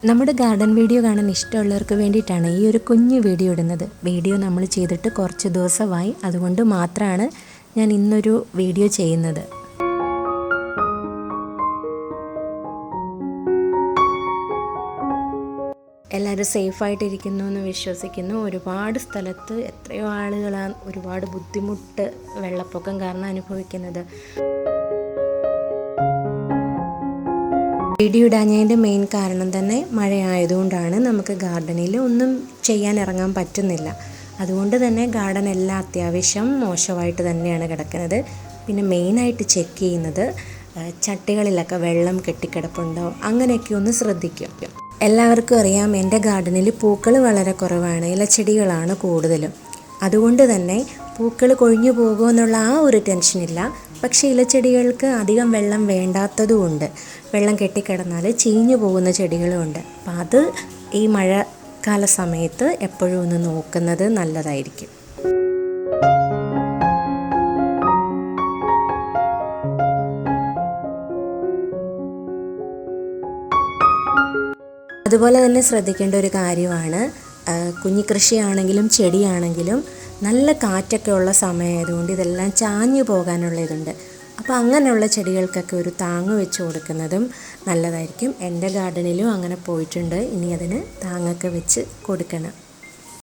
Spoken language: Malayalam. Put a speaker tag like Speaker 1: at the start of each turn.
Speaker 1: നമ്മുടെ ഗാർഡൻ വീഡിയോ കാണാൻ ഇഷ്ടമുള്ളവർക്ക് വേണ്ടിയിട്ടാണ് ഈ ഒരു കുഞ്ഞു വീഡിയോ ഇടുന്നത്. വീഡിയോ നമ്മൾ ചെയ്തിട്ട് കുറച്ച് ദിവസമായി, അതുകൊണ്ട് മാത്രമാണ് ഞാൻ ഇന്നൊരു വീഡിയോ ചെയ്യുന്നത്. എല്ലാവരും സേഫായിട്ടിരിക്കുന്നു എന്ന് വിശ്വസിക്കുന്നു. ഒരുപാട് സ്ഥലത്ത് എത്രയോ ആളുകളാണ് ഒരുപാട് ബുദ്ധിമുട്ട് വെള്ളപ്പൊക്കം കാരണം അനുഭവിക്കുന്നത്. വീഡിയോ ഇടാഞ്ഞതിൻ്റെ മെയിൻ കാരണം തന്നെ മഴയായതുകൊണ്ടാണ്. നമുക്ക് ഗാർഡനിൽ ഒന്നും ചെയ്യാൻ ഇറങ്ങാൻ പറ്റുന്നില്ല. അതുകൊണ്ട് തന്നെ ഗാർഡൻ എല്ലാം അത്യാവശ്യം മോശമായിട്ട് തന്നെയാണ് കിടക്കുന്നത്. പിന്നെ മെയിനായിട്ട് ചെക്ക് ചെയ്യുന്നത് ചട്ടികളിലൊക്കെ വെള്ളം കെട്ടിക്കിടപ്പുണ്ടോ, അങ്ങനെയൊക്കെ ഒന്ന് ശ്രദ്ധിക്കും. എല്ലാവർക്കും അറിയാം, എൻ്റെ ഗാർഡനിൽ പൂക്കൾ വളരെ കുറവാണ്, ഇലച്ചെടികളാണ് കൂടുതലും. അതുകൊണ്ട് തന്നെ പൂക്കൾ കൊഴിഞ്ഞു പോകുമെന്നുള്ള ആ ഒരു ടെൻഷനില്ല. പക്ഷേ ഇലച്ചെടികൾക്ക് അധികം വെള്ളം വേണ്ടാത്തതുമുണ്ട്. വെള്ളം കെട്ടിക്കിടന്നാൽ ചീഞ്ഞു പോകുന്ന ചെടികളുമുണ്ട്. അപ്പം അത് ഈ മഴക്കാല സമയത്ത് എപ്പോഴും ഒന്ന് നോക്കുന്നത് നല്ലതായിരിക്കും. അതുപോലെ തന്നെ ശ്രദ്ധിക്കേണ്ട ഒരു കാര്യമാണ്, കുഞ്ഞിക്കൃഷിയാണെങ്കിലും ചെടിയാണെങ്കിലും നല്ല കാറ്റൊക്കെ ഉള്ള സമയമായതുകൊണ്ട് ഇതെല്ലാം ചാഞ്ഞു പോകാനുള്ള ഇതുണ്ട്. അപ്പോൾ അങ്ങനെയുള്ള ചെടികൾക്കൊക്കെ ഒരു താങ്ങ് വെച്ച് കൊടുക്കുന്നതും നല്ലതായിരിക്കും. എൻ്റെ ഗാർഡനിലും അങ്ങനെ പോയിട്ടുണ്ട്. ഇനി അതിന് താങ്ങൊക്കെ വെച്ച് കൊടുക്കണം.